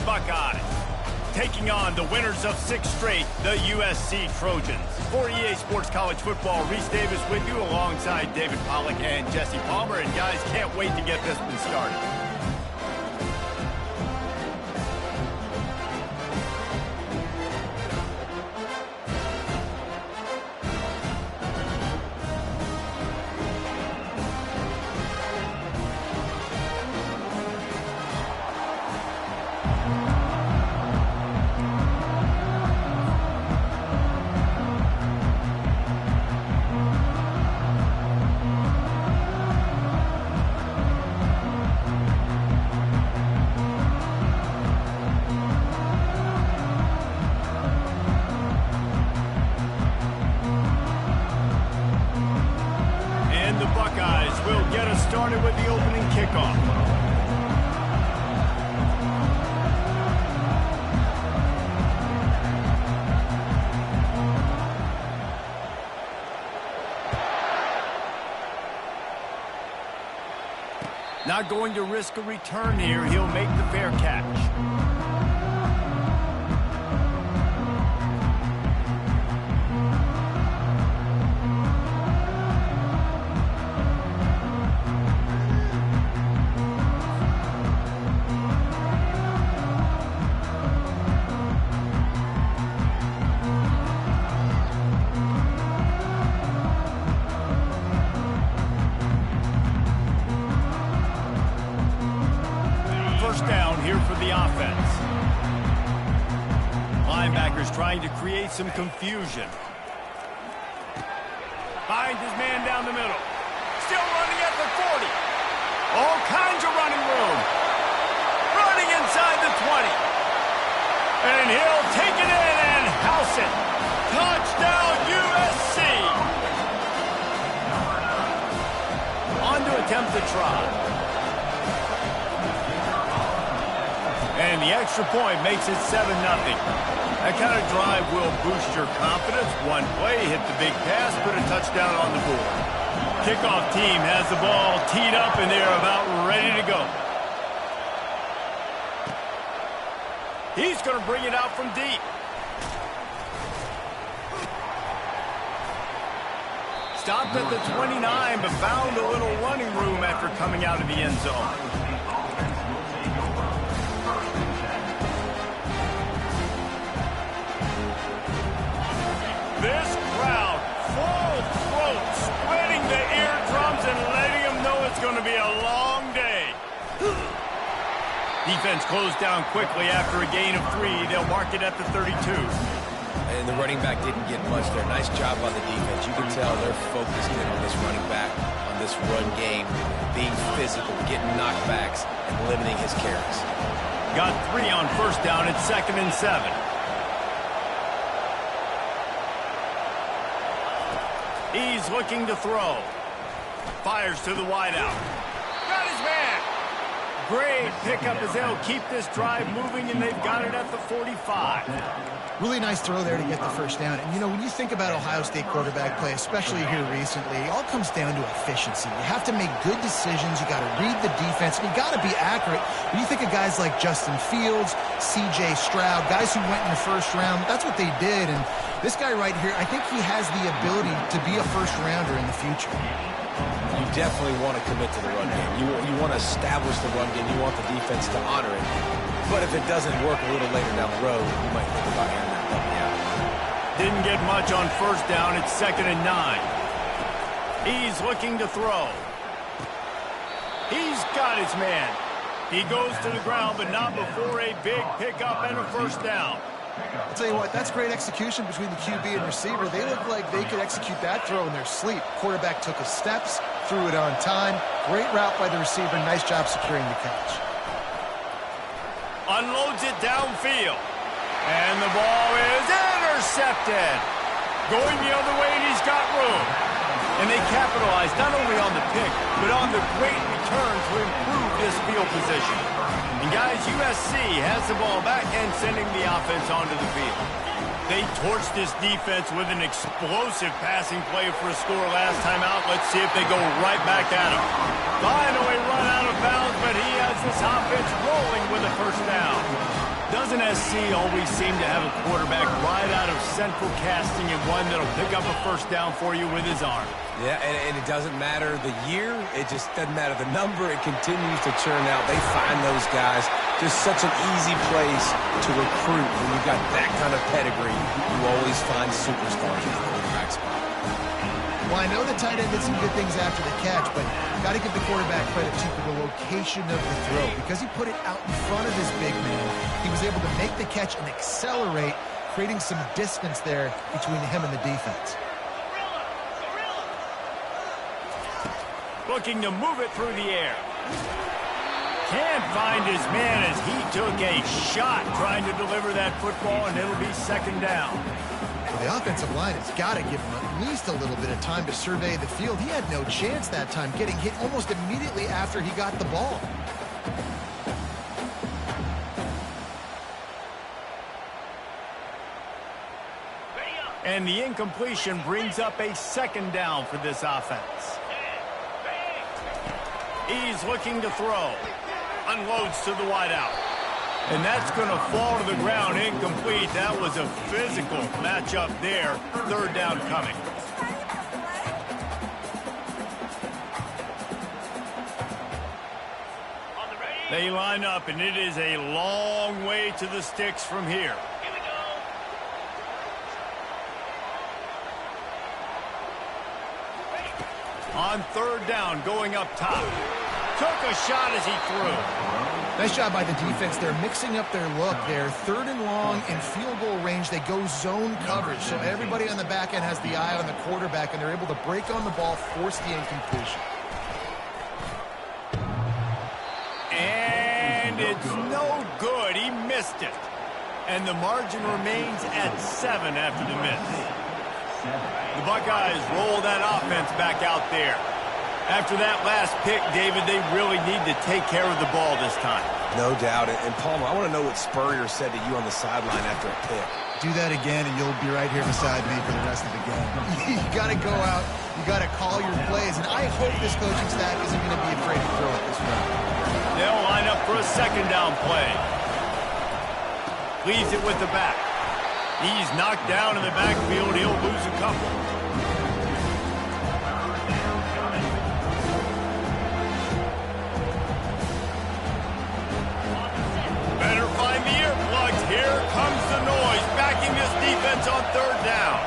Buckeyes, taking on the winners of 6 straight, the USC Trojans. For EA Sports College Football, Reese Davis with you alongside David Pollack and Jesse Palmer. And guys, can't wait to get this one started. Started with the opening kickoff. Not going to risk a return here. He'll make the fair catch. Trying to create some confusion. Finds his man down the middle. Still running at the 40. All kinds of running room. Running inside the 20. And he'll take it in and house it. Touchdown USC. On to attempt the try. And the extra point makes it 7-0. That kind of drive will boost your confidence. One play, hit the big pass, put a touchdown on the board. Kickoff team has the ball teed up, and they're about ready to go. He's going to bring it out from deep. Stopped at the 29, but found a little running room after coming out of the end zone. This crowd, full throat, spreading the eardrums and letting them know it's going to be a long day. Defense closed down quickly after a gain of 3. They'll mark it at the 32. And the running back didn't get much there. Nice job on the defense. You can tell they're focused in on this running back, on this run game, being physical, getting knockbacks, and limiting his carries. Got 3 on first down. It's 2nd and 7. He's looking to throw. Fires to the wideout. Got his man. Great pickup as they'll keep this drive moving, and they've got it at the 45. Really nice throw there to get the first down. And, you know, when you think about Ohio State quarterback play, especially here recently, it all comes down to efficiency. You have to make good decisions. You got to read the defense, and you got to be accurate. When you think of guys like Justin Fields, C.J. Stroud, guys who went in the first round, that's what they did. And this guy right here, I think he has the ability to be a first-rounder in the future. You definitely want to commit to the run game. You want to establish the run game. You want the defense to honor it. But if it doesn't work a little later down the road, you might think about airing that puppy out. Didn't get much on first down. It's 2nd and 9. He's looking to throw. He's got his man. He goes to the ground, but not before a big pickup and a first down. I'll tell you what, that's great execution between the QB and receiver. They look like they could execute that throw in their sleep. Quarterback took his steps, threw it on time. Great route by the receiver. Nice job securing the catch. Unloads it downfield. And the ball is intercepted. Going the other way, and he's got room. And they capitalized not only on the pick, but on the great return to improve this field position. And guys, USC has the ball back and sending the offense onto the field. They torched this defense with an explosive passing play for a score last time out. Let's see if they go right back at him. Finally run out of bounds, but he has this offense rolling with a first down. Doesn't SC always seem to have a quarterback right out of central casting and one that'll pick up a first down for you with his arm? Yeah, and it doesn't matter the year. It just doesn't matter the number. It continues to churn out. They find those guys. Just such an easy place to recruit when you've got that kind of pedigree. You always find superstars in the quarterback spot. Well, I know the tight end did some good things after the catch, but got to give the quarterback credit too for the location of the throw. Because he put it out in front of his big man, he was able to make the catch and accelerate, creating some distance there between him and the defense. Looking to move it through the air. Can't find his man as he took a shot trying to deliver that football, and it'll be second down. Well, the offensive line has got to give him at least a little bit of time to survey the field. He had no chance that time, getting hit almost immediately after he got the ball. And the incompletion brings up a second down for this offense. He's looking to throw. Unloads to the wideout. And that's going to fall to the ground incomplete. That was a physical matchup there. Third down coming. They line up, and it is a long way to the sticks from here. On third down, going up top. Took a shot as he threw. Nice job by the defense. They're mixing up their look there. Third and long in field goal range. They go zone coverage. So everybody on the back end has the eye on the quarterback, and they're able to break on the ball, force the incompletion. And it's no good. He missed it. And the margin remains at 7 after the miss. The Buckeyes roll that offense back out there. After that last pick, David, they really need to take care of the ball this time. No doubt. And Palmer, I want to know what Spurrier said to you on the sideline after a pick. Do that again, and you'll be right here beside me for the rest of the game. You got to go out. You got to call your plays. And I hope this coaching staff isn't going to be afraid to throw it this round. They'll line up for a second down play. Leaves it with the back. He's knocked down in the backfield. He'll lose a couple. Better find the earplugs. Here comes the noise. Backing this defense on third down.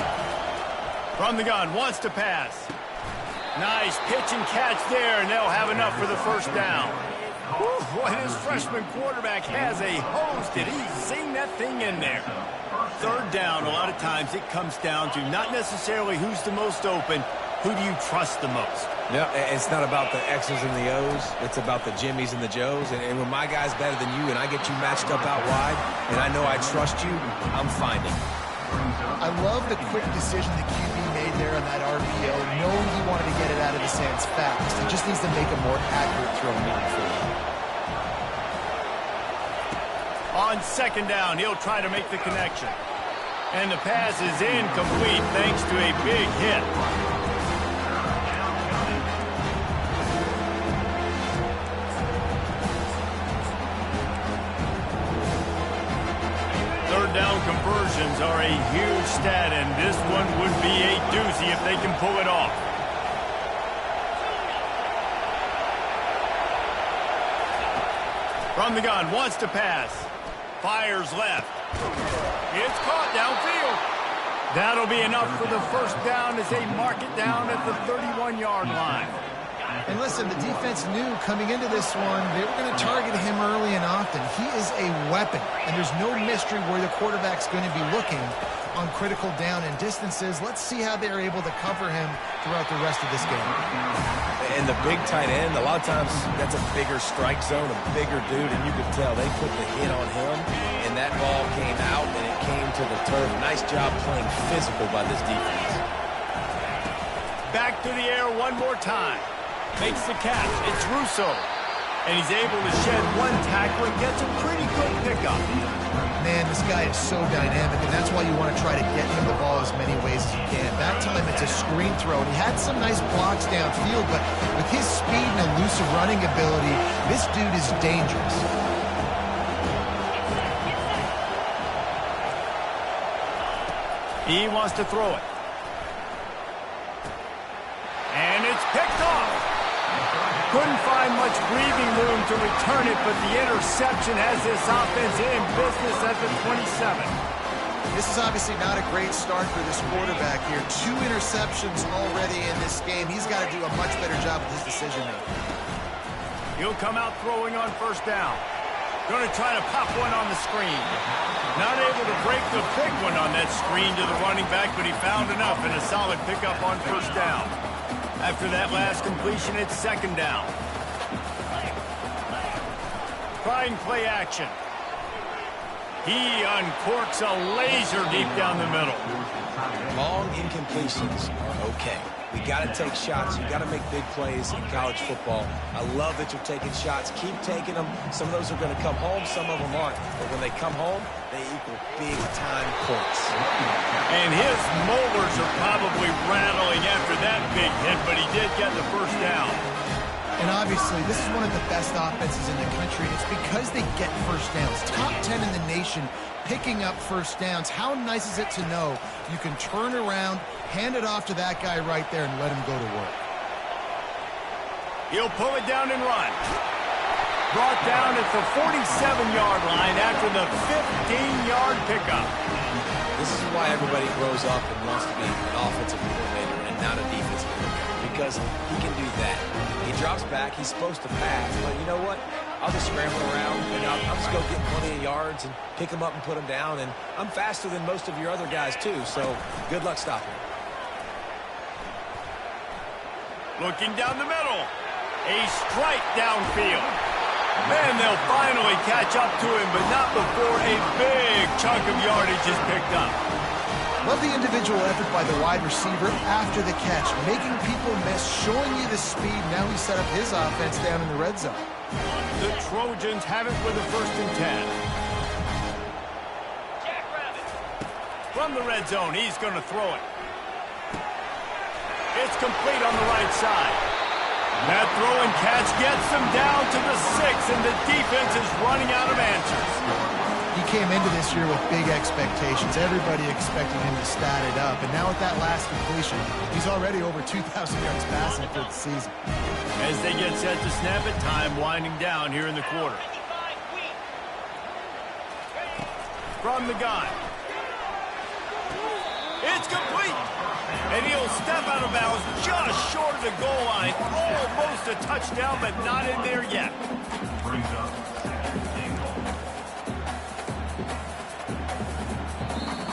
From the gun, wants to pass. Nice pitch and catch there, and they'll have enough for the first down. Whew, boy, this freshman quarterback has a hose. Did he zing that thing in there? Third down, a lot of times it comes down to not necessarily who's the most open, who do you trust the most? No, it's not about the X's and the O's. It's about the Jimmys and the Joes. And when my guy's better than you and I get you matched up out wide and I know I trust you, I'm finding. I love the quick decision the QB made there on that RPO, knowing he wanted to get it out of his hands fast. He just needs to make a more accurate throw moving forward. On second down, he'll try to make the connection. And the pass is incomplete thanks to a big hit. Third down conversions are a huge stat, and this one would be a doozy if they can pull it off. From the gun, wants to pass. Fires left. It's caught downfield. That'll be enough for the first down as they mark it down at the 31-yard line. And listen, the defense knew coming into this one, they were going to target him early and often. He is a weapon, and there's no mystery where the quarterback's going to be looking on critical down and distances. Let's see how they're able to cover him throughout the rest of this game. And the big tight end, a lot of times that's a bigger strike zone, a bigger dude, and you could tell they put the hit on him, and that ball came out, and it came to the turf. Nice job playing physical by this defense. Back to the air one more time. Makes the catch. It's Russo. And he's able to shed one tackle and gets a pretty good pickup. Man, this guy is so dynamic, and that's why you want to try to get him the ball as many ways as you can. That time it's a screen throw, and he had some nice blocks downfield, but with his speed and elusive running ability, this dude is dangerous. He wants to throw it. And it's picked off. Couldn't find much breathing room to return it, but the interception has this offense in business at the 27. This is obviously not a great start for this quarterback here. 2 interceptions already in this game. He's got to do a much better job with his decision-making. He'll come out throwing on first down. Going to try to pop one on the screen. Not able to break the big one on that screen to the running back, but he found enough and a solid pickup on first down. After that last completion, it's second down. Trying play action. He uncorks a laser deep down the middle. Long incompletions are okay. We got to take shots. You got to make big plays in college football. I love that you're taking shots. Keep taking them. Some of those are going to come home. Some of them aren't. But when they come home, they equal big-time points. And his molars are probably rattling after that big hit, but he did get the first down. And obviously, this is one of the best offenses in the country. It's because they get first downs. Top 10 in the nation picking up first downs. How nice is it to know you can turn around, hand it off to that guy right there, and let him go to work. He'll pull it down and run. Brought down at the 47-yard line after the 15-yard pickup. This is why everybody grows up and wants to be an offensive coordinator and not a defensive coordinator, because he can do that. He drops back. He's supposed to pass, but you know what? I'll just scramble around, and I'll just go get plenty of yards and pick them up and put them down, and I'm faster than most of your other guys, too, so good luck stopping. Looking down the middle. A strike downfield. And they'll finally catch up to him, but not before a big chunk of yardage is picked up. Love the individual effort by the wide receiver after the catch, making people miss, showing you the speed. Now he set up his offense down in the red zone. The Trojans have it with a 1st and 10. From the red zone, he's going to throw it. It's complete on the right side. That throw and catch gets them down to the 6, and the defense is running out of answers. He came into this year with big expectations. Everybody expecting him to stat it up. And now with that last completion, he's already over 2,000 yards passing for the season. As they get set to snap it, time winding down here in the quarter. From the gun. It's complete. And he'll step out of bounds just short of the goal line. Almost a touchdown, but not in there yet.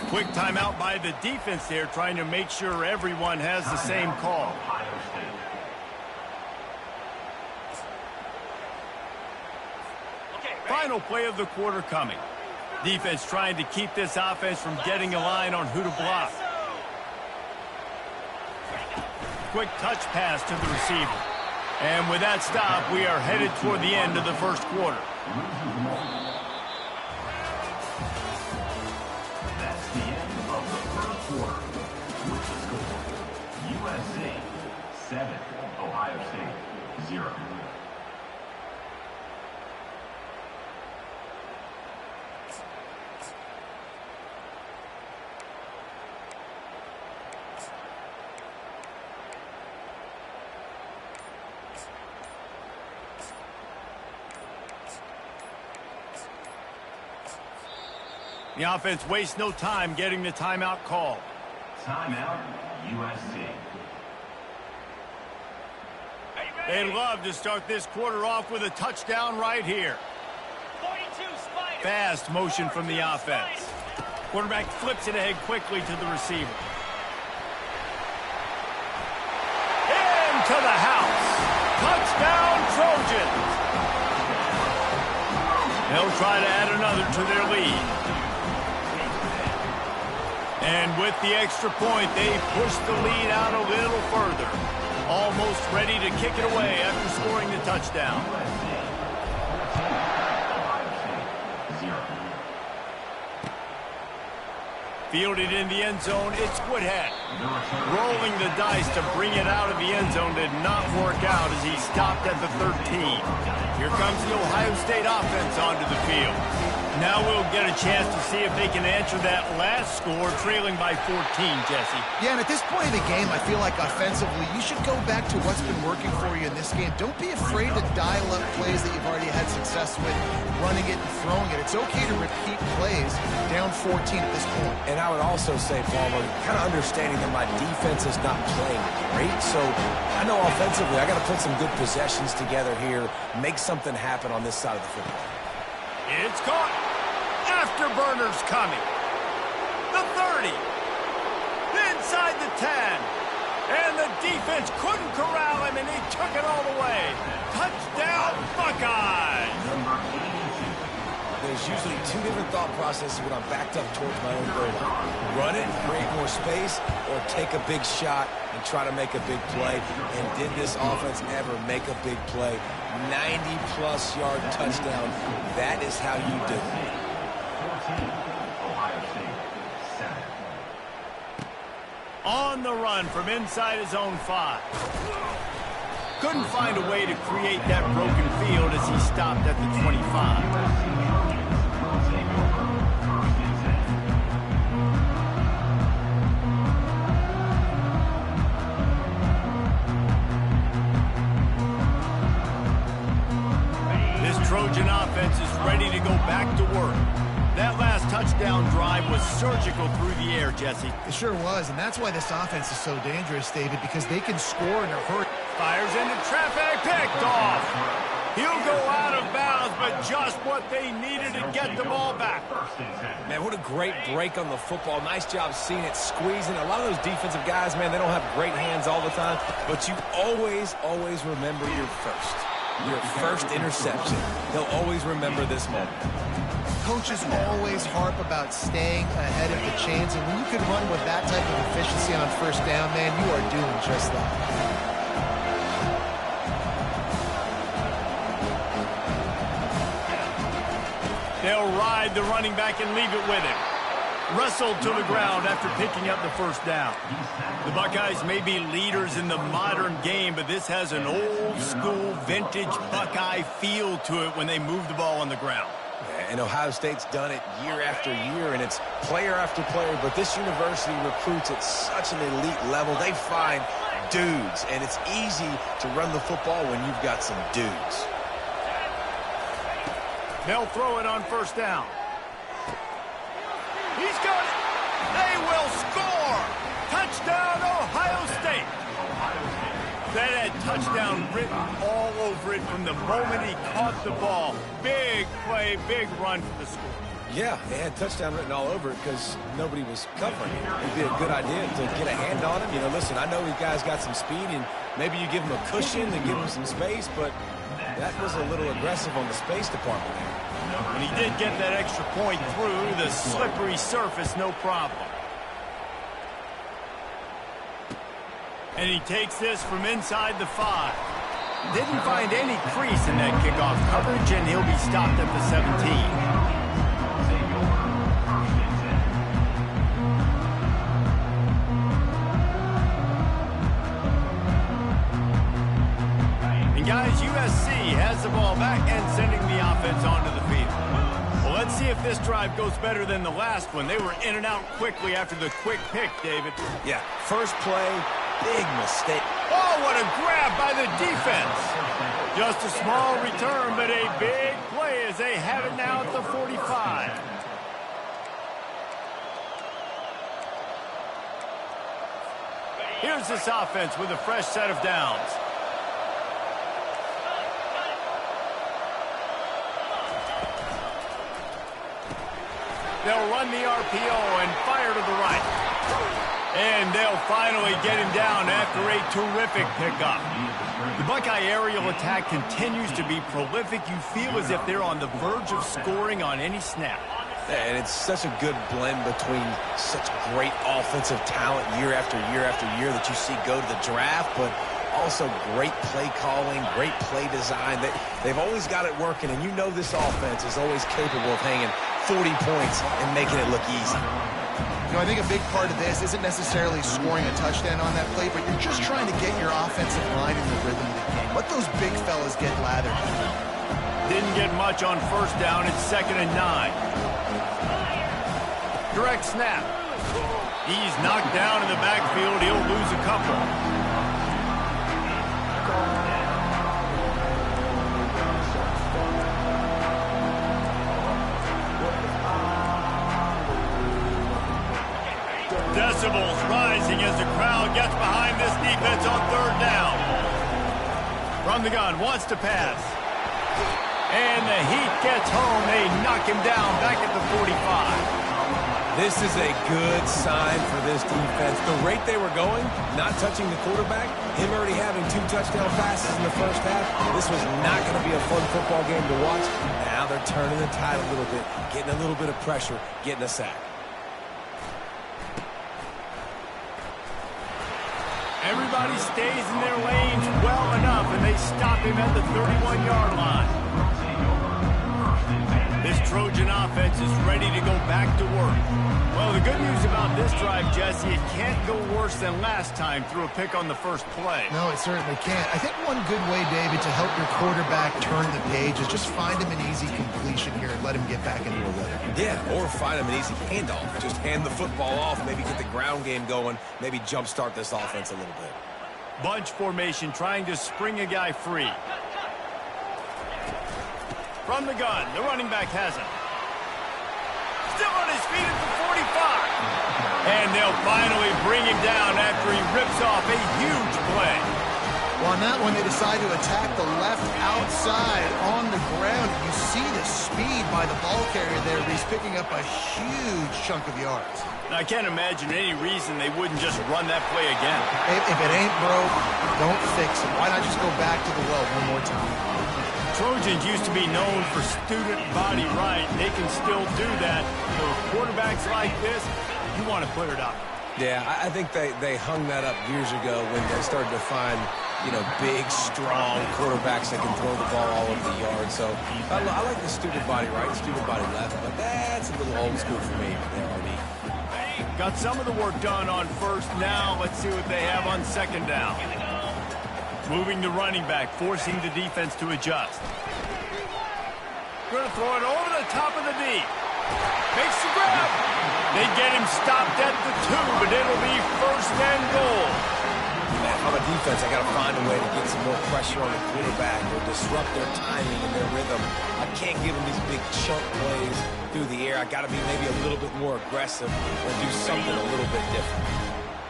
Quick timeout by the defense there, trying to make sure everyone has the same call. Final play of the quarter coming. Defense trying to keep this offense from getting a line on who to block. Quick touch pass to the receiver. And with that stop, we are headed toward the end of the first quarter. That's the end of the first quarter. With the score, USC 7, Ohio State 0. The offense wastes no time getting the timeout call. Timeout, USC. They'd love to start this quarter off with a touchdown right here. Fast motion from the offense. Quarterback flips it ahead quickly to the receiver. Into the house. Touchdown, Trojans. They'll try to add another to their lead. And with the extra point, they push the lead out a little further. Almost ready to kick it away after scoring the touchdown. Fielded in the end zone, it's Woodhead. Rolling the dice to bring it out of the end zone did not work out as he stopped at the 13. Here comes the Ohio State offense onto the field. Now we'll get a chance to see if they can answer that last score, trailing by 14, Jesse. Yeah, and at this point of the game, I feel like offensively, you should go back to what's been working for you in this game. Don't be afraid to dial up plays that you've already had success with, running it and throwing it. It's okay to repeat plays down 14 at this point. And I would also say, Palmer, kind of understanding that my defense is not playing great, so I know offensively I got to put some good possessions together here, make something happen on this side of the football. It's caught. Afterburner's coming. The 30. Inside the 10. And the defense couldn't corral him, and he took it all the way. Touchdown, Buckeyes. There's usually two different thought processes when I'm backed up towards my own goal line. Run it, create more space, or take a big shot and try to make a big play. And did this offense ever make a big play? 90-plus yard touchdown. That is how you do it. 14, Ohio State, 7. On the run from inside his own 5. Couldn't find a way to create that broken field as he stopped at the 25. Trojan offense is ready to go back to work. That last touchdown drive was surgical through the air, Jesse. It sure was, and that's why this offense is so dangerous, David, because they can score in a hurry. Fires into traffic, picked off. He'll go out of bounds, but just what they needed to get the ball back. Man, what a great break on the football. Nice job seeing it, squeezing. A lot of those defensive guys, man, they don't have great hands all the time, but you always remember your first interception. They'll always remember this moment. Coaches always harp about staying ahead of the chains, and when you can run with that type of efficiency on first down, man, you are doing just that. They'll ride the running back and leave it with him. Wrestled to the ground after picking up the first down. The Buckeyes may be leaders in the modern game, but this has an old-school, vintage Buckeye feel to it when they move the ball on the ground. And Ohio State's done it year after year, and it's player after player, but this university recruits at such an elite level. They find dudes, and it's easy to run the football when you've got some dudes. They'll throw it on first down. He's got it. They will score. Touchdown, Ohio State. That had touchdown written all over it from the moment he caught the ball. Big play, big run for the score. Yeah, they had touchdown written all over it because nobody was covering it. It'd be a good idea to get a hand on him. You know, listen, I know these guys got some speed, and maybe you give them a cushion and give them some space, but that was a little aggressive on the space department there. And he did get that extra point through the slippery surface, no problem. And he takes this from inside the 5. Didn't find any crease in that kickoff coverage, and he'll be stopped at the 17. Guys, USC has the ball back and sending the offense onto the field. Well, let's see if this drive goes better than the last one. They were in and out quickly after the quick pick, David. Yeah, first play, big mistake. Oh, what a grab by the defense. Just a small return, but a big play as they have it now at the 45. Here's this offense with a fresh set of downs. They'll run the RPO and fire to the right. And they'll finally get him down after a terrific pickup. The Buckeye aerial attack continues to be prolific. You feel as if they're on the verge of scoring on any snap. And it's such a good blend between such great offensive talent year after year after year that you see go to the draft, but also great play calling, great play design. They've always got it working, and you know this offense is always capable of hanging 40 points and making it look easy. You know, I think a big part of this isn't necessarily scoring a touchdown on that play, but you're just trying to get your offensive line in the rhythm of the game. Let those big fellas get lathered. Didn't get much on first down. It's 2nd and 9. Direct snap. He's knocked down in the backfield. He'll lose a couple. Decibels rising as the crowd gets behind this defense on 3rd down. From the gun, wants to pass. And the heat gets home. They knock him down back at the 45. This is a good sign for this defense. The rate they were going, not touching the quarterback, him already having 2 touchdown passes in the first half, this was not going to be a fun football game to watch. Now they're turning the tide a little bit, getting a little bit of pressure, getting a sack. Everybody stays in their lanes well enough, and they stop him at the 31-yard line. This Trojan offense is ready to go back to work. Well, the good news about this drive, Jesse, it can't go worse than last time through a pick on the first play. No, it certainly can't. I think one good way, David, to help your quarterback turn the page is just find him an easy completion here and let him get back into a rhythm. Yeah, or find him an easy handoff. Just hand the football off, maybe get the ground game going, maybe jumpstart this offense a little bit. Bunch formation trying to spring a guy free. From the gun, the running back has him. Still on his feet at the 45. And they'll finally bring him down after he rips off a huge play. Well, on that one, they decide to attack the left outside on the ground. You see the speed by the ball carrier there. He's picking up a huge chunk of yards. Now, I can't imagine any reason they wouldn't just run that play again. If it ain't broke, don't fix it. Why not just go back to the well one more time? Trojans used to be known for student body right. They can still do that. So quarterbacks like this, you want to put it up. Yeah, I think they hung that up years ago when they started to find, big, strong quarterbacks that can throw the ball all over the yard. So I like the student body right, student body left, but that's a little old school for me there, RD. Got some of the work done on first. Now let's see what they have on 2nd down. Moving the running back, forcing the defense to adjust. Going to throw it over the top of the D. Makes the grab. They get him stopped at the 2, but it'll be 1st and goal. Man, if I'm a defense, I got to find a way to get some more pressure on the quarterback or disrupt their timing and their rhythm. I can't give them these big chunk plays through the air. I got to be maybe a little bit more aggressive or do something a little bit different.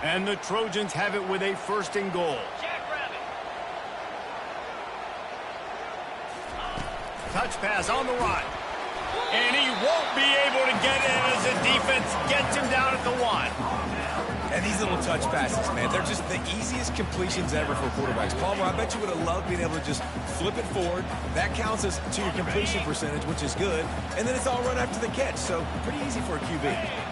And the Trojans have it with a 1st and goal. Touch pass on the run. And he won't be able to get in as the defense gets him down at the 1. And these little touch passes, man, they're just the easiest completions ever for quarterbacks. Palmer, I bet you would have loved being able to just flip it forward. That counts as to your completion percentage, which is good. And then it's all run after the catch, so pretty easy for a QB.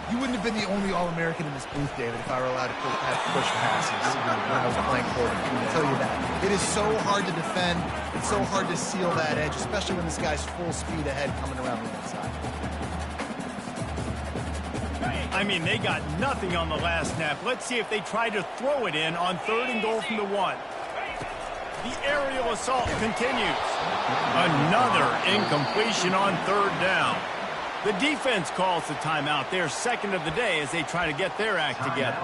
You wouldn't have been the only All-American in this booth, David, if I were allowed to push passes when I was playing quarterback. I can tell you that. It is so hard to defend. It's so hard to seal that edge, especially when this guy's full speed ahead coming around the inside. I mean, they got nothing on the last snap. Let's see if they try to throw it in on 3rd and goal from the 1. The aerial assault continues. Another incompletion on 3rd down. The defense calls the timeout. They're 2nd of the day as they try to get their act together.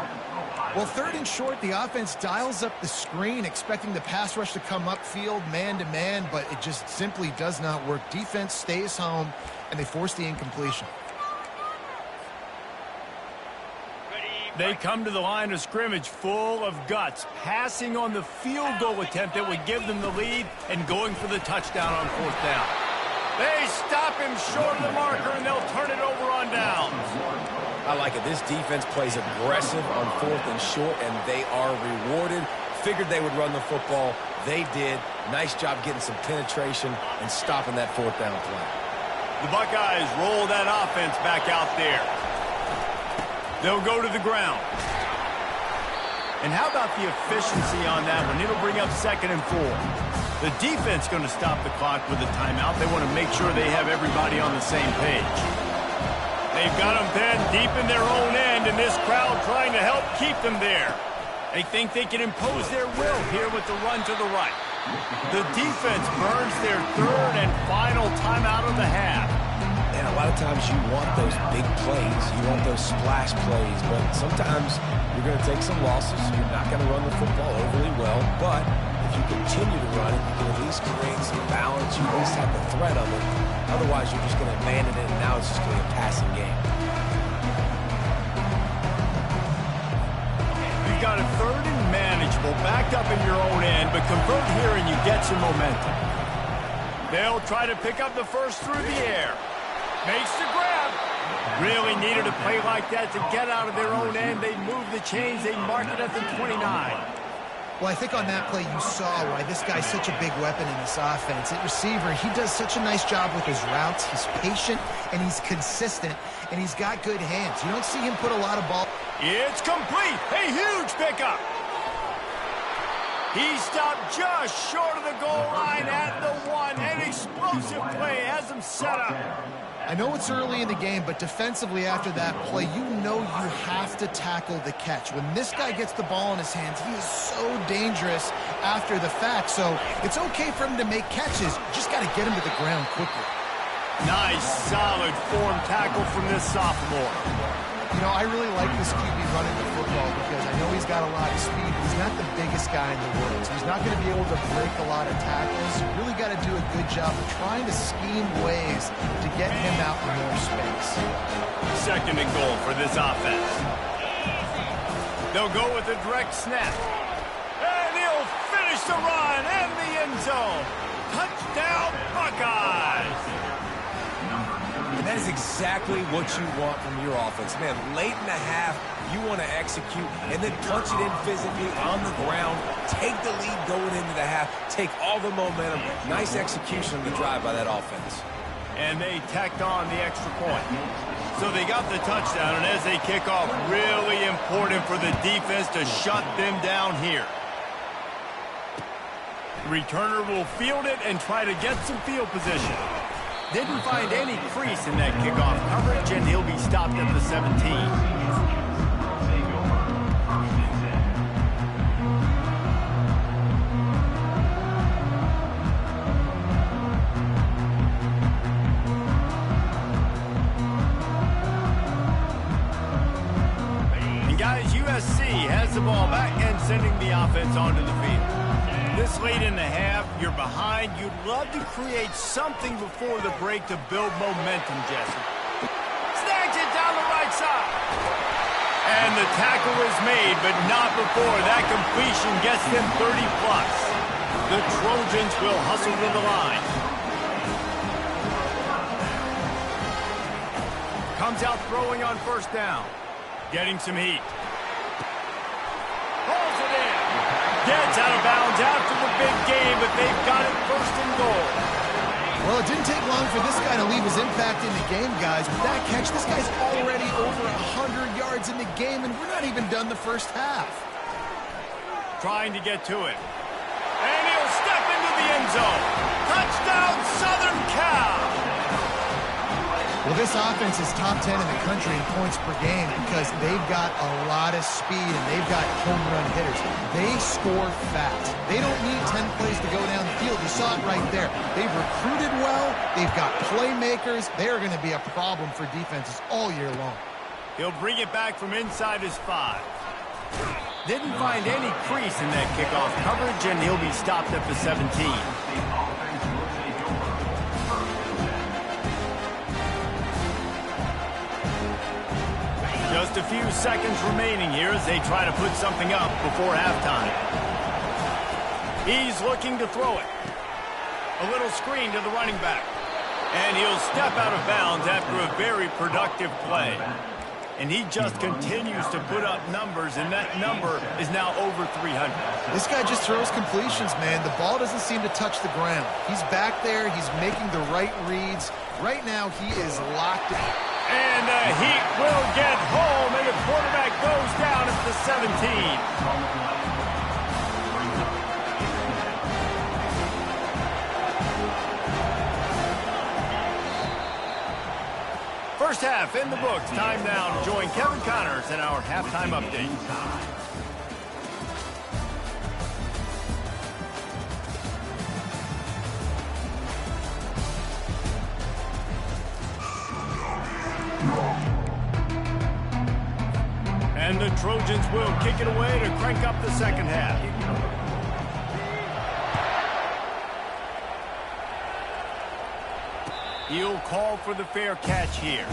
Well, 3rd and short, the offense dials up the screen, expecting the pass rush to come upfield, man-to-man, but it just simply does not work. Defense stays home, and they force the incompletion. They come to the line of scrimmage full of guts, passing on the field goal attempt that would give them the lead and going for the touchdown on 4th down. They stop him short of the marker, and they'll turn it over on downs. I like it. This defense plays aggressive on 4th and short, and they are rewarded. Figured they would run the football. They did. Nice job getting some penetration and stopping that 4th down play. The Buckeyes roll that offense back out there. They'll go to the ground. And how about the efficiency on that one? It'll bring up 2nd and 4. The defense going to stop the clock with a timeout. They want to make sure they have everybody on the same page. They've got them pinned deep in their own end, and this crowd trying to help keep them there. They think they can impose their will here with the run to the right. The defense burns their third and final timeout of the half. And a lot of times you want those big plays. You want those splash plays. But sometimes you're going to take some losses. You're not going to run the football overly well. But if you continue to run it, you can at least create some balance. You at least have the threat of it. Otherwise, you're just going to abandon it, and now it's just going to be a passing game. You've got a third and manageable, backed up in your own end, but convert here and you get some momentum. They'll try to pick up the first through the air. Makes the grab. Really needed a play like that to get out of their own end. They move the chains. They mark it at the 29. Well, I think on that play you saw why this guy's such a big weapon in this offense. At receiver, he does such a nice job with his routes. He's patient, and he's consistent, and he's got good hands. You don't see him put a lot of ball. It's complete. A huge pickup. He stopped just short of the goal line at the 1. An explosive play has him set up. I know it's early in the game, but defensively after that play, you know you have to tackle the catch. When this guy gets the ball in his hands, he is so dangerous after the fact. So it's okay for him to make catches. You just got to get him to the ground quickly. Nice, solid form tackle from this sophomore. You know, I really like this QB running the football because I know he's got a lot of speed. He's not the biggest guy in the world, so he's not going to be able to break a lot of tackles. You really got to do a good job of trying to scheme ways to get him out in more space. Second and goal for this offense. They'll go with a direct snap. And he'll finish the run in the end zone. Touchdown, Buckeyes! And that is exactly what you want from your offense. Man, late in the half, you want to execute and then punch it in physically on the ground. Take the lead going into the half. Take all the momentum. Nice execution of the drive by that offense. And they tacked on the extra point. So they got the touchdown, and as they kick off, really important for the defense to shut them down here. Returner will field it and try to get some field position. Didn't find any crease in that kickoff coverage, and he'll be stopped at the 17. And guys, USC has the ball back and sending the offense onto the field. This late in the half, you're behind. You'd love to create something before the break to build momentum, Jesse. Snags it down the right side. And the tackle is made, but not before that completion gets them 30-plus. The Trojans will hustle to the line. Comes out throwing on first down. Getting some heat. Pulls it in. Gets out of bounds after the big game, but they've got it first and goal. Well, it didn't take long for this guy to leave his impact in the game, guys. With that catch, this guy's already over 100 yards in the game, and we're not even done the first half. Trying to get to it. And he'll step into the end zone. Touchdown, Southern Cal! Well, this offense is top 10 in the country in points per game because they've got a lot of speed and they've got home run hitters. They score fast. They don't need 10 plays to go down the field. You saw it right there. They've recruited well. They've got playmakers. They're going to be a problem for defenses all year long. He'll bring it back from inside his 5. Didn't find any crease in that kickoff coverage, and he'll be stopped at the 17. Just a few seconds remaining here as they try to put something up before halftime. He's looking to throw it. A little screen to the running back. And he'll step out of bounds after a very productive play. And he just continues to put up numbers, and that number is now over 300. This guy just throws completions, man. The ball doesn't seem to touch the ground. He's back there. He's making the right reads. Right now, he is locked in. And the Heat will get home, and the quarterback goes down at the 17. First half in the books. Time now to join Kevin Connors in our halftime update. And the Trojans will kick it away to crank up the second half. He'll call for the fair catch here.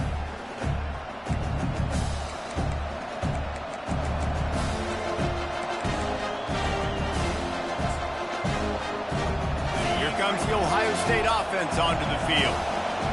Here comes the Ohio State offense onto the field.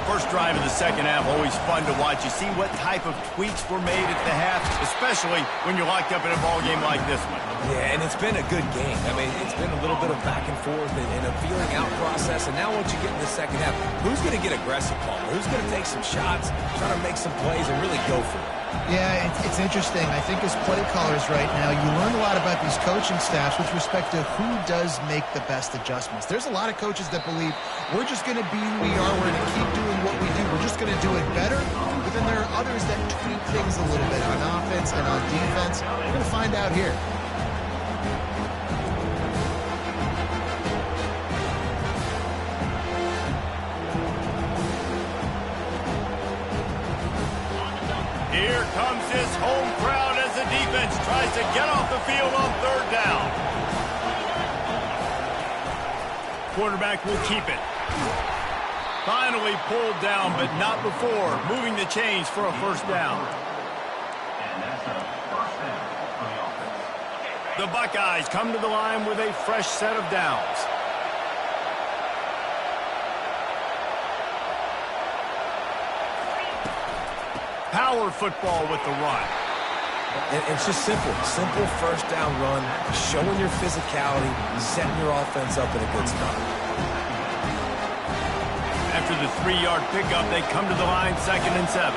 First drive of the second half, always fun to watch. You see what type of tweaks were made at the half, especially when you're locked up in a ball game like this one. Yeah, and it's been a good game. I mean, it's been a little bit of back and forth and a feeling out process. And now once you get in the second half, who's going to get aggressive, Paul? Who's going to take some shots, try to make some plays, and really go for it? Yeah, it's interesting. I think as play callers right now, you learn a lot about these coaching staffs with respect to who does make the best adjustments. There's a lot of coaches that believe we're just going to be who we are. We're going to keep doing what we do. We're just going to do it better. But then there are others that tweak things a little bit on offense and on defense. We're going to find out here. Here comes his home crowd as the defense tries to get off the field on third down. Quarterback will keep it. Finally pulled down, but not before moving the chains for a first down. And that's a first down for the offense. The Buckeyes come to the line with a fresh set of downs. Power football with the run. And it's just simple first down run, showing your physicality, setting your offense up in a good spot. After the 3-yard pickup, they come to the line 2nd and 7.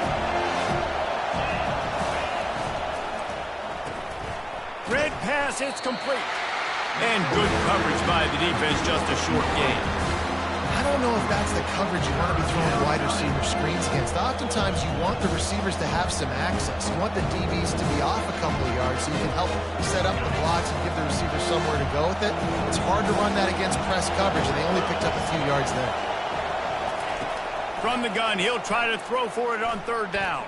Red pass, it's complete. And good coverage by the defense, just a short gain. I don't know if that's the coverage you want to be throwing wide receiver screens against. Oftentimes, you want the receivers to have some access. You want the DBs to be off a couple of yards so you can help set up the blocks and give the receiver somewhere to go with it. It's hard to run that against press coverage, and they only picked up a few yards there. From the gun, he'll try to throw for it on third down.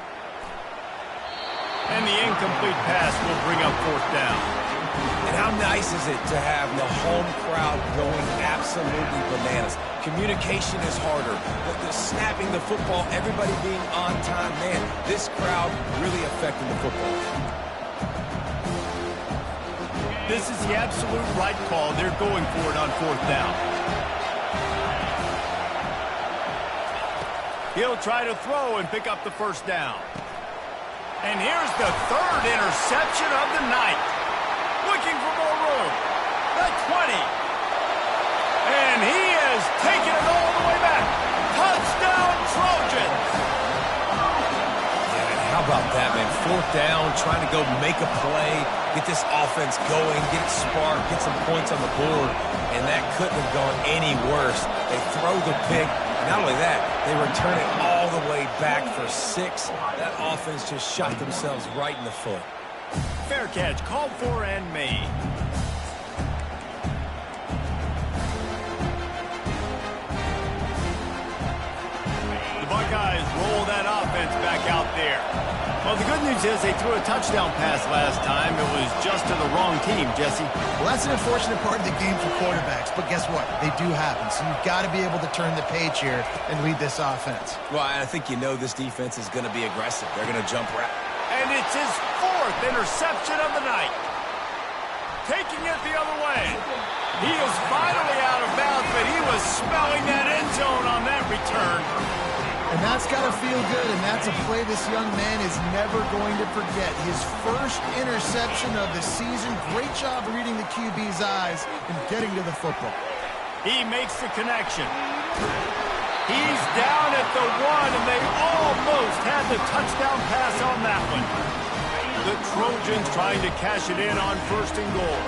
And the incomplete pass will bring up fourth down. And how nice is it to have the home crowd going absolutely bananas? Communication is harder. The snapping the football, everybody being on time. Man, this crowd really affecting the football. This is the absolute right call. They're going for it on fourth down. He'll try to throw and pick up the first down. And here's the third interception of the night. Looking for more room. The 20. And he has taken it all the way back. Touchdown, Trojans. Yeah, and how about that, man? Fourth down, trying to go make a play, get this offense going, get it sparked, get some points on the board. And that couldn't have gone any worse. They throw the pick. Not only that, they return it all the way back for 6. That offense just shot themselves right in the foot. Fair catch, called for and made. The Buckeyes roll that offense back out there. Well, the good news is they threw a touchdown pass last time. It was just to the wrong team, Jesse. Well, that's an unfortunate part of the game for quarterbacks, but guess what? They do happen, so you've got to be able to turn the page here and lead this offense. Well, I think you know this defense is going to be aggressive. They're going to jump right. And it's his 4th interception of the night. Taking it the other way. He is finally out of bounds, but he was smelling that end zone on that return. And that's got to feel good, and that's a play this young man is never going to forget. His first interception of the season. Great job reading the QB's eyes and getting to the football. He makes the connection. He's down at the 1, and they almost had the touchdown pass on that one. The Trojans trying to cash it in on 1st and goal.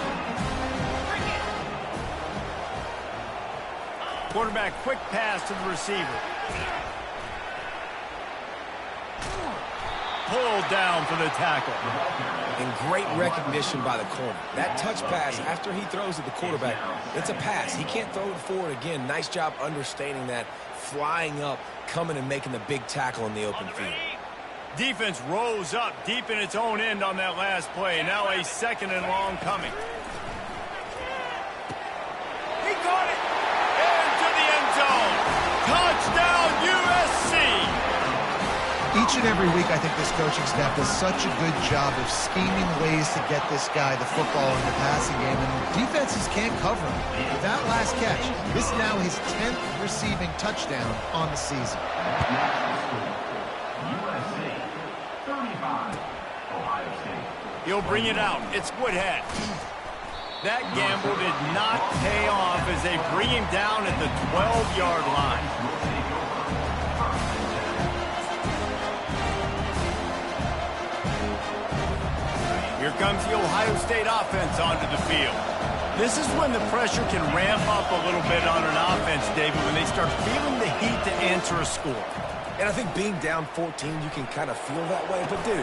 Quarterback quick pass to the receiver. Pulled down for the tackle. And great recognition by the corner. That touch pass, after he throws at the quarterback, it's a pass. He can't throw it forward again. Nice job understanding that, flying up, coming and making the big tackle in the open field. Defense rose up deep in its own end on that last play. Now a 2nd and long coming. He caught it into the end zone. Touchdown, USC. Each and every week, I think this coaching staff does such a good job of scheming ways to get this guy the football in the passing game, and defenses can't cover him. With that last catch, this is now his 10th receiving touchdown on the season. USC 35, Ohio State. He'll bring it out. It's Woodhead. That gamble did not pay off as they bring him down at the 12-yard line. Here comes the Ohio State offense onto the field. This is when the pressure can ramp up a little bit on an offense, David, when they start feeling the heat to answer a score. And I think being down 14, you can kind of feel that way. But, dude,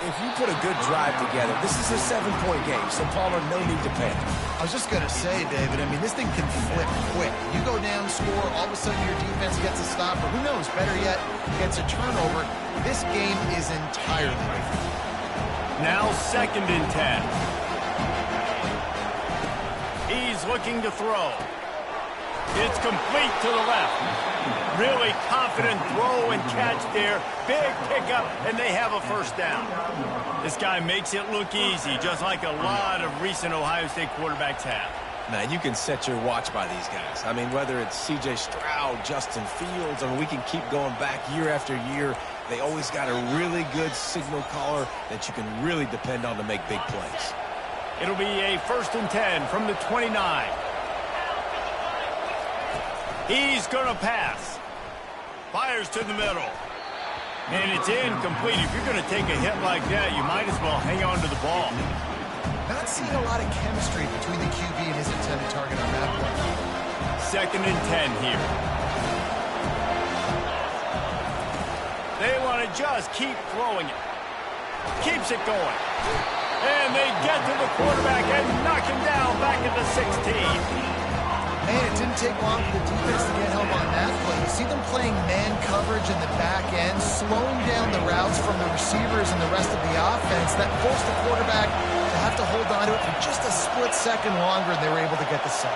if you put a good drive together, this is a 7-point game, so Pollard, no need to panic. I was just going to say, David, I mean, this thing can flip quick. You go down, score, all of a sudden your defense gets a stop, or who knows, better yet, gets a turnover. This game is entirely different. Now 2nd and 10. He's looking to throw. It's complete to the left. Really confident throw and catch there. Big pickup, and they have a 1st down. This guy makes it look easy, just like a lot of recent Ohio State quarterbacks have. Man, you can set your watch by these guys. I mean, whether it's C.J. Stroud, Justin Fields, I mean, we can keep going back year after year. They always got a really good signal caller that you can really depend on to make big plays. It'll be a 1st and 10 from the 29. He's going to pass. Fires to the middle. And it's incomplete. If you're going to take a hit like that, you might as well hang on to the ball. Not seeing a lot of chemistry between the QB and his intended target on that play. 2nd and 10 here. They want to just keep throwing it. Keeps it going. And they get to the quarterback and knock him down back at the 16. Man, it didn't take long for the defense to get help on that play. You see them playing man coverage in the back end, slowing down the routes from the receivers and the rest of the offense. That forced the quarterback to have to hold on to it for just a split second longer, and they were able to get the sack.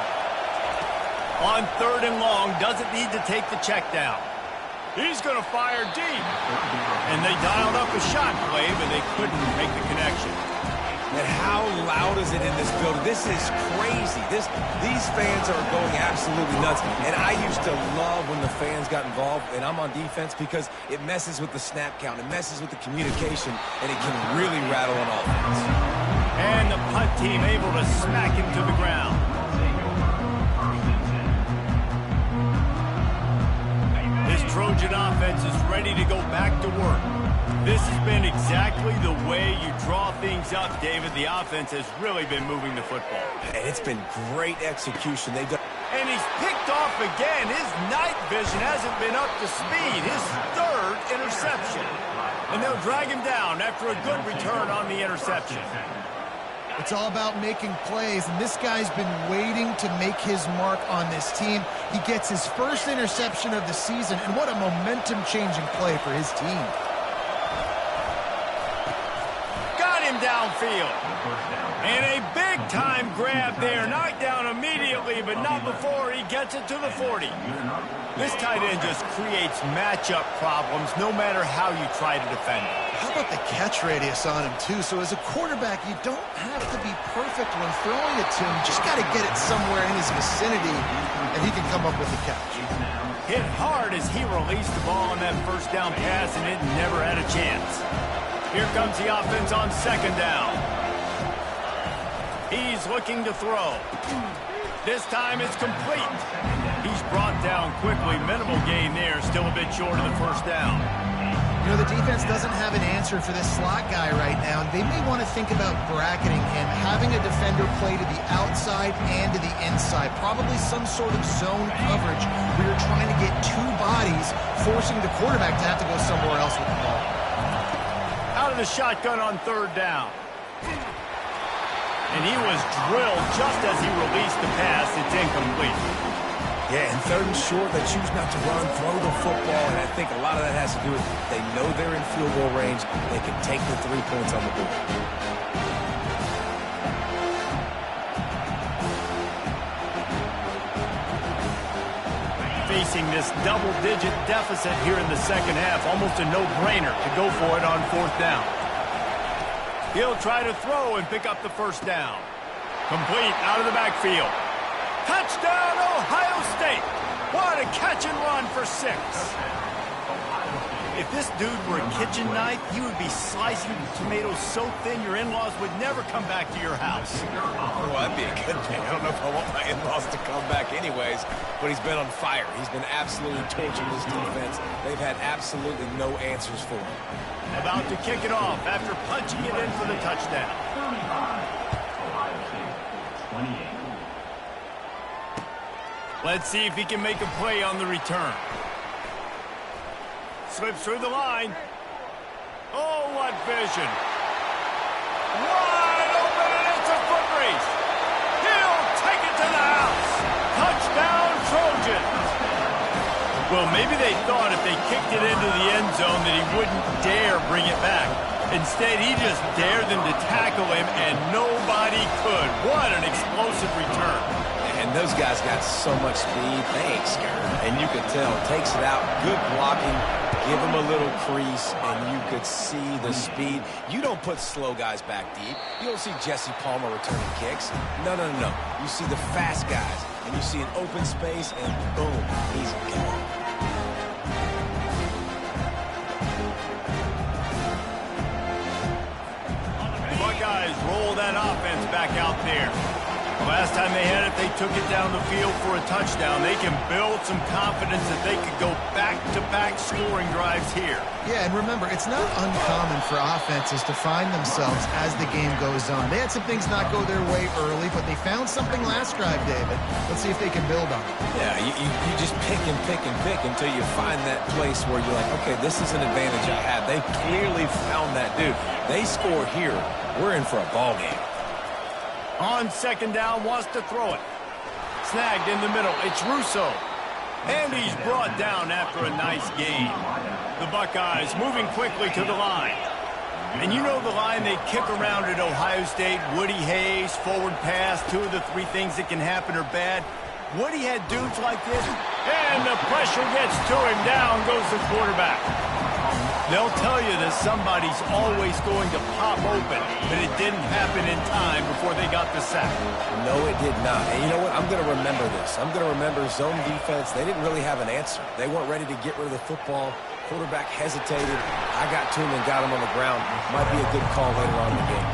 On 3rd and long, doesn't need to take the check down. He's going to fire deep. And they dialed up a shot play, but they couldn't make the connection. And how loud is it in this building? This is crazy. These fans are going absolutely nuts. And I used to love when the fans got involved, and I'm on defense, because it messes with the snap count. It messes with the communication, and it can really rattle an offense. And the punt team able to smack him to the ground. This Trojan offense is ready to go back to work. This has been exactly the way you draw things up, David. The offense has really been moving the football. And it's been great execution. They've done. And he's picked off again. His night vision hasn't been up to speed. His 3rd interception. And they'll drag him down after a good return on the interception. It's all about making plays, and this guy's been waiting to make his mark on this team. He gets his 1st interception of the season, and what a momentum-changing play for his team. Got him downfield. And a big-time grab there. Knocked down immediately, but not before he gets it to the 40. This tight end just creates matchup problems no matter how you try to defend him. How about the catch radius on him, too? So as a quarterback, you don't have to be perfect when throwing it to him. Just got to get it somewhere in his vicinity, and he can come up with the catch. Hit hard as he released the ball on that 1st down pass, and it never had a chance. Here comes the offense on 2nd down. He's looking to throw. This time it's complete. He's brought down quickly. Minimal gain there. Still a bit short of the 1st down. You know, the defense doesn't have an answer for this slot guy right now. They may want to think about bracketing him, having a defender play to the outside and to the inside. Probably some sort of zone coverage where you're trying to get 2 bodies, forcing the quarterback to have to go somewhere else with the ball. Out of the shotgun on 3rd down. And he was drilled just as he released the pass. It's incomplete. Yeah, and third and short, they choose not to run, throw the football, and I think a lot of that has to do with they know they're in field goal range. They can take the 3 points on the board. Facing this double-digit deficit here in the second half, almost a no-brainer to go for it on 4th down. He'll try to throw and pick up the first down. Complete out of the backfield. Touchdown, Ohio State. What a catch and run for 6. If this dude were a kitchen knife, he would be slicing tomatoes so thin your in-laws would never come back to your house. Well, that'd be a good thing. I don't know if I want my in-laws to come back anyways, but he's been on fire. He's been absolutely torching this defense. They've had absolutely no answers for him. About to kick it off after punching it in for the touchdown. 35, Ohio State, 28. Let's see if he can make a play on the return. Slips through the line. Oh, what vision. Wide open, and it's a foot race. He'll take it to the house. Touchdown, Trojans. Well, maybe they thought if they kicked it into the end zone that he wouldn't dare bring it back. Instead, he just dared them to tackle him, and nobody could. What an explosive return. And those guys got so much speed, they ain't scared. And you could tell, takes it out, good blocking, give him a little crease, and you could see the speed. You don't put slow guys back deep. You don't see Jesse Palmer returning kicks. No. You see the fast guys, and you see an open space, and boom, he's gone. The Buckeyes roll that offense back out there. Last time they had it, they took it down the field for a touchdown. They can build some confidence that they could go back-to-back scoring drives here. Yeah, and remember, it's not uncommon for offenses to find themselves as the game goes on. They had some things not go their way early, but they found something last drive, David. Let's see if they can build on it. Yeah, you just pick until you find that place where you're like, okay, this is an advantage I have. They clearly found that dude. They score here. We're in for a ball game. On 2nd down, wants to throw it. Snagged in the middle. It's Russo. And he's brought down after a nice gain. The Buckeyes moving quickly to the line. And you know the line they kick around at Ohio State, Woody Hayes, forward pass, 2 of the 3 things that can happen are bad. Woody had dudes like this, and the pressure gets to him. Down goes the quarterback. They'll tell you that somebody's always going to pop open, but it didn't happen in time before they got the sack. No, it did not. And you know what? I'm going to remember this. I'm going to remember zone defense. They didn't really have an answer. They weren't ready to get rid of the football. Quarterback hesitated. I got to him and got him on the ground. Might be a good call later on in the game.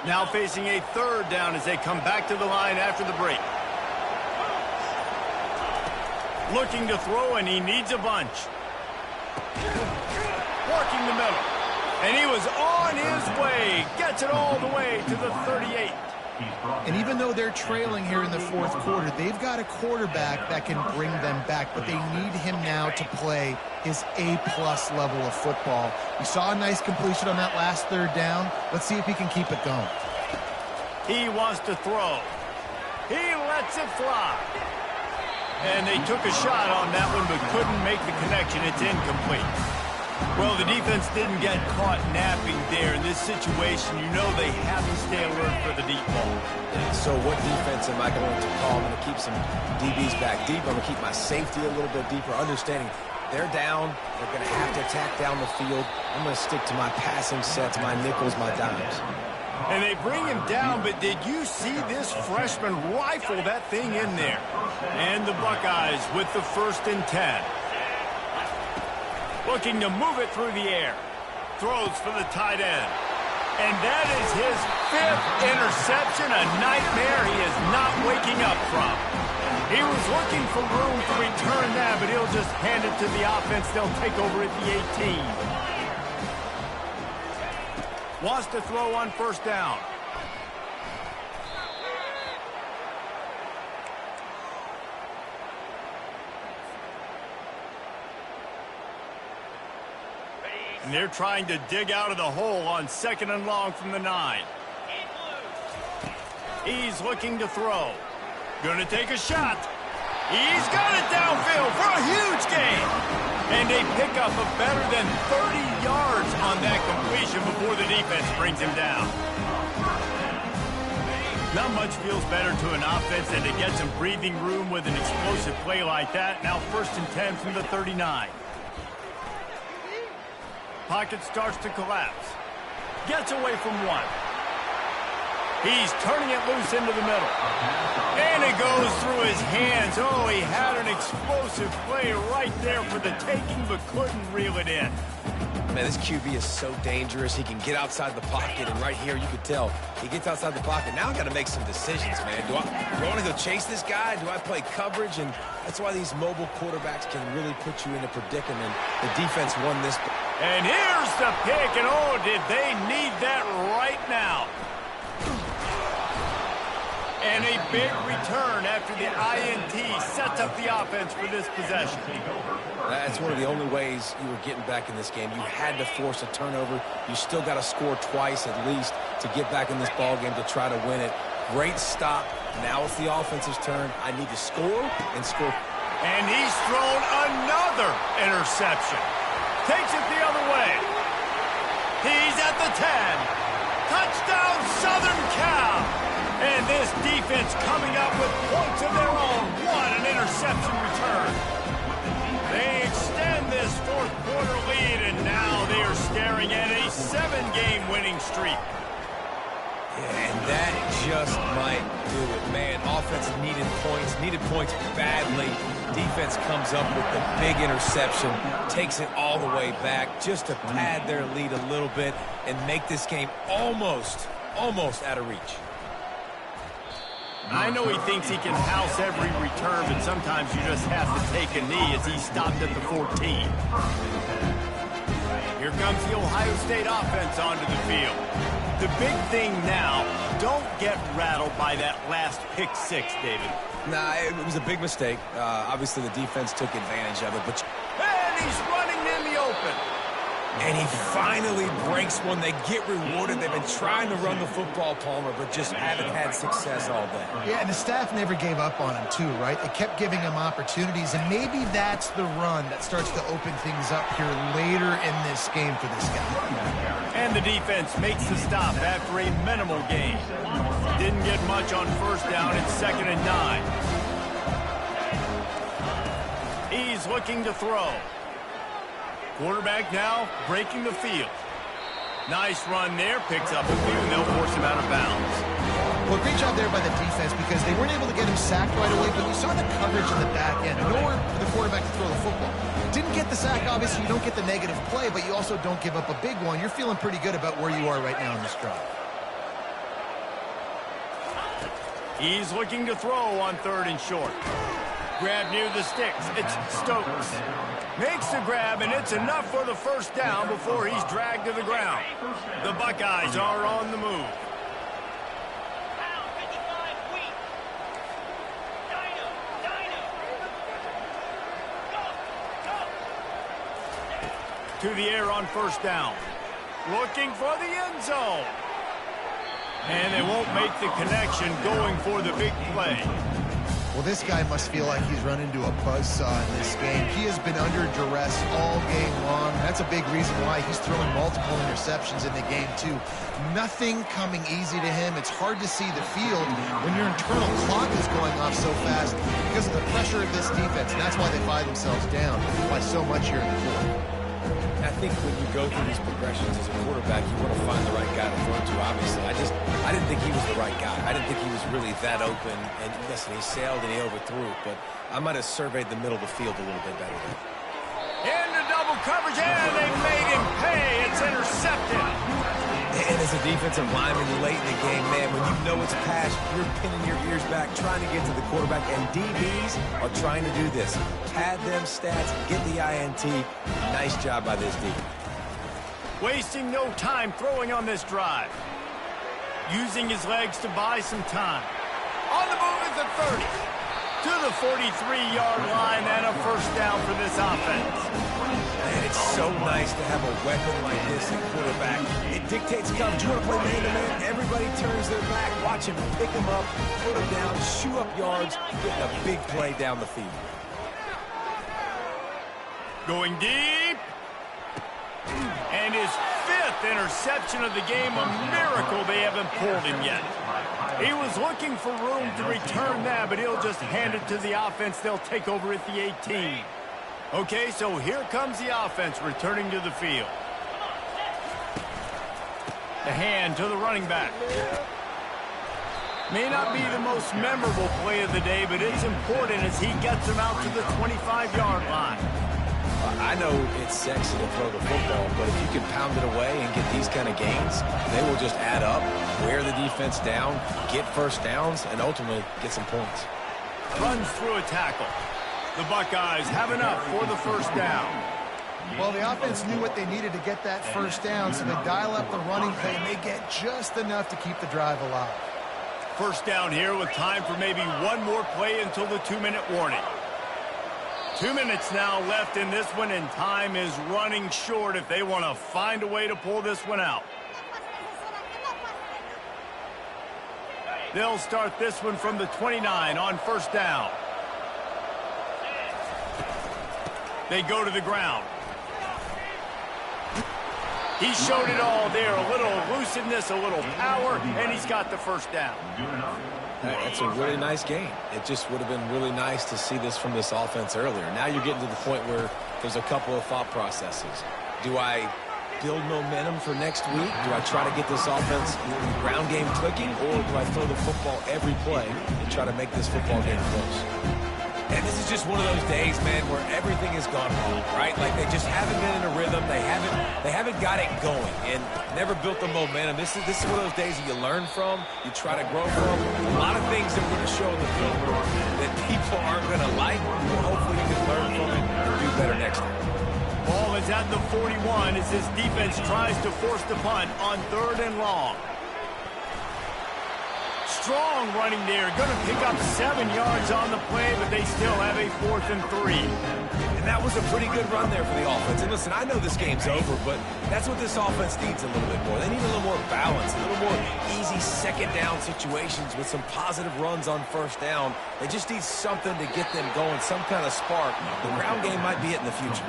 Now facing a 3rd down as they come back to the line after the break. Looking to throw, and he needs a bunch. Working the middle. And he was on his way. Gets it all the way to the 38. And even though they're trailing here in the 4th quarter, they've got a quarterback that can bring them back, but they need him now to play his A-plus level of football. We saw a nice completion on that last 3rd down. Let's see if he can keep it going. He wants to throw. He lets it fly. And they took a shot on that one, but couldn't make the connection. It's incomplete. Well, the defense didn't get caught napping there. In this situation, you know they have to stay alert for the deep ball. So what defense am I going to call? I'm going to keep some DBs back deep. I'm going to keep my safety a little bit deeper, understanding they're down. They're going to have to attack down the field. I'm going to stick to my passing sets, my nickels, my dimes. And they bring him down, but did you see this freshman rifle that thing in there? And the Buckeyes with the 1st and 10. Looking to move it through the air. Throws for the tight end. And that is his 5th interception, a nightmare he is not waking up from. He was looking for room to return that, but he'll just hand it to the offense. They'll take over at the 18. Wants to throw on first down. And they're trying to dig out of the hole on 2nd and long from the 9. He's looking to throw. Gonna take a shot. He's got it downfield for a huge gain. And they pick up a better than 30 yards on that completion before the defense brings him down. Not much feels better to an offense than to get some breathing room with an explosive play like that. Now 1st and 10 from the 39. Pocket starts to collapse. Gets away from 1. He's turning it loose into the middle. And it goes through his hands. Oh, he had an explosive play right there for the taking, but couldn't reel it in. Man, this QB is so dangerous. He can get outside the pocket, and right here you could tell he gets outside the pocket. Now I got to make some decisions, man. Do I want to go chase this guy? Do I play coverage? And that's why these mobile quarterbacks can really put you in a predicament. The defense won this. And here's the pick, and oh, did they need that right now. And a big return after the INT sets up the offense for this possession. That's one of the only ways you were getting back in this game. You had to force a turnover. You still got to score twice at least to get back in this ball game to try to win it. Great stop. Now it's the offense's turn. I need to score and score. And he's thrown another interception. Takes it the other way. He's at the 10. Touchdown, Southern Cal. And this defense coming up with points of their own. What an interception return. They extend this 4th quarter lead, and now they are staring at a 7-game winning streak. Yeah, and that just might do it, man. Offense needed points badly. Defense comes up with the big interception, takes it all the way back just to pad their lead a little bit and make this game almost out of reach. I know he thinks he can house every return, but sometimes you just have to take a knee as he stopped at the 14. Here comes the Ohio State offense onto the field. The big thing now, don't get rattled by that last pick 6, David. Nah, it was a big mistake. Obviously, the defense took advantage of it. And he's running in the open. And he finally breaks one. They get rewarded. They've been trying to run the football, Palmer, but just haven't had success all day. Yeah, and the staff never gave up on him, too, right? They kept giving him opportunities, and maybe that's the run that starts to open things up here later in this game for this guy. And the defense makes the stop after a minimal gain. Didn't get much on first down. It's 2nd and 9. He's looking to throw. Quarterback now breaking the field. Nice run there. Picks up a few, and they'll force him out of bounds. Well, great job there by the defense because they weren't able to get him sacked right away, but you saw the coverage in the back end. Nowhere for the quarterback to throw the football. Didn't get the sack, obviously. You don't get the negative play, but you also don't give up a big one. You're feeling pretty good about where you are right now in this drive. He's looking to throw on 3rd and short. Grab near the sticks. It's Stokes. Makes the grab, and it's enough for the first down before he's dragged to the ground. The Buckeyes are on the move. To the air on first down. Looking for the end zone. And they won't make the connection going for the big play. Well, this guy must feel like he's run into a buzzsaw in this game. He has been under duress all game long. That's a big reason why he's throwing multiple interceptions in the game, too. Nothing coming easy to him. It's hard to see the field when your internal clock is going off so fast because of the pressure of this defense. And that's why they find themselves down by so much here in the 4th. I think when you go through these progressions as a quarterback, you want to find the right guy to throw to, obviously. I didn't think he was the right guy. I didn't think he was really that open. And listen, he sailed and he overthrew it, but I might have surveyed the middle of the field a little bit better than. Into double coverage, and they made him pay. It's intercepted. And As a defensive lineman late in the game, man, when you know it's past, you're pinning your ears back, trying to get to the quarterback, and DBs are trying to do this. Pad them stats, get the INT. Nice job by this D. Wasting no time throwing on this drive. Using his legs to buy some time. On the move is the 30. To the 43-yard line and a first down for this offense. Man, it's so nice to have a weapon like this at quarterback. It dictates coverage. You want to play man-to-man? Everybody turns their back. Watch him pick him up, put him down, shoot up yards, getting a big play down the field. Going deep. And his 5th interception of the game. A miracle they haven't pulled him yet. He was looking for room to return that, but he'll just hand it to the offense. They'll take over at the 18. Okay, so here comes the offense returning to the field. The hand to the running back. May not be the most memorable play of the day, but it's important as he gets him out to the 25-yard line. I know it's sexy to throw the football, but if you can pound it away and get these kind of gains, they will just add up, wear the defense down, get first downs, and ultimately get some points. Runs through a tackle. The Buckeyes have enough for the first down. Well, the offense knew what they needed to get that first down, so they dial up the running play, and they get just enough to keep the drive alive. First down here with time for maybe one more play until the 2-minute warning. 2 minutes now left in this one, and time is running short if they want to find a way to pull this one out. They'll start this one from the 29 on first down. They go to the ground. He showed it all there. A little elusiveness, a little power, and he's got the first down. That's a really nice game. It just would have been really nice to see this from this offense earlier. Now you're getting to the point where there's a couple of thought processes. Do I build momentum for next week? Do I try to get this offense ground game clicking, or do I throw the football every play and try to make this football game close? And this is just one of those days, man, where everything has gone wrong, right? Like they just haven't been in a rhythm. They haven't got it going and never built the momentum. This is one of those days that you learn from, you try to grow from. A lot of things that we're going to show in the film that people aren't going to like. Well, hopefully you can learn from it and do better next time. Ball is at the 41 as his defense tries to force the punt on 3rd and long. Strong running there. Going to pick up 7 yards on the play, but they still have a 4th and 3. And that was a pretty good run there for the offense. And listen, I know this game's over, but that's what this offense needs a little bit more. They need a little more balance, a little more easy second down situations with some positive runs on first down. They just need something to get them going, some kind of spark. The ground game might be it in the future.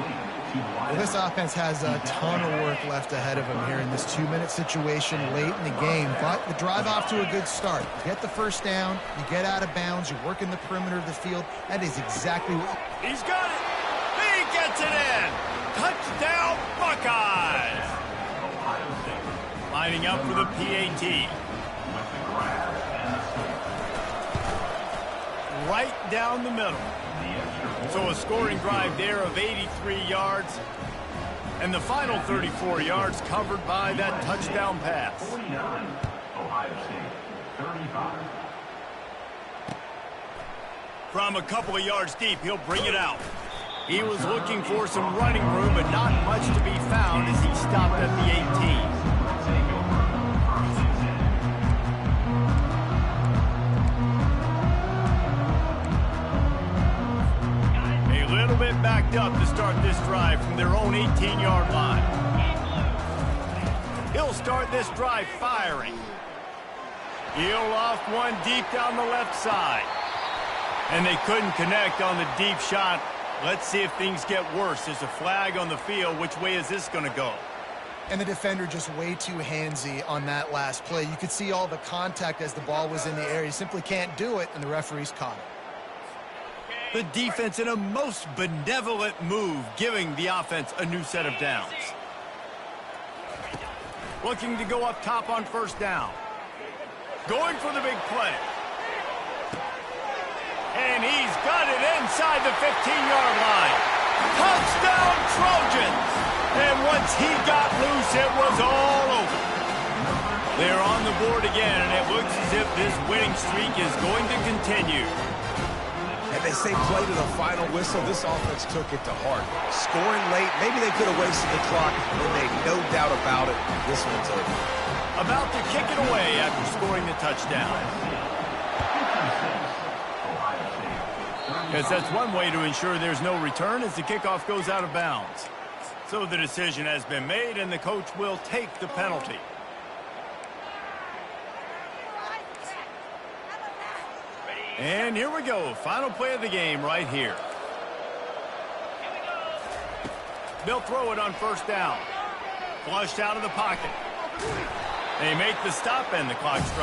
Well, this offense has a ton of work left ahead of them here in this 2-minute situation late in the game, but the drive off to a good start. You get the first down, you get out of bounds, you work in the perimeter of the field. That is exactly what... He's got it! He gets it in! Touchdown, Buckeyes! Lining up for the PAT. Right down the middle. So a scoring drive there of 83 yards. And the final 34 yards covered by that touchdown pass. 49, Ohio State, 35. From a couple of yards deep, he'll bring it out. He was looking for some running room, but not much to be found as he stopped at the 18. Backed up to start this drive from their own 18-yard line. He'll start this drive firing. He'll loft one deep down the left side. And they couldn't connect on the deep shot. Let's see if things get worse. There's a flag on the field. Which way is this going to go? And the defender just way too handsy on that last play. You could see all the contact as the ball was in the air. He simply can't do it, and the referee's caught it. The defense in a most benevolent move, giving the offense a new set of downs. Looking to go up top on first down. Going for the big play. And he's got it inside the 15-yard line. Touchdown, Trojans! And once he got loose, it was all over. They're on the board again, and it looks as if this winning streak is going to continue. And they say play to the final whistle. This offense took it to heart. Scoring late, maybe they could have wasted the clock. They made no doubt about it. This one's over. About to kick it away after scoring the touchdown. Because that's one way to ensure there's no return as the kickoff goes out of bounds. So the decision has been made, and the coach will take the penalty. And here we go. Final play of the game right here. They'll throw it on first down. Flushed out of the pocket. They make the stop, and the clock strikes.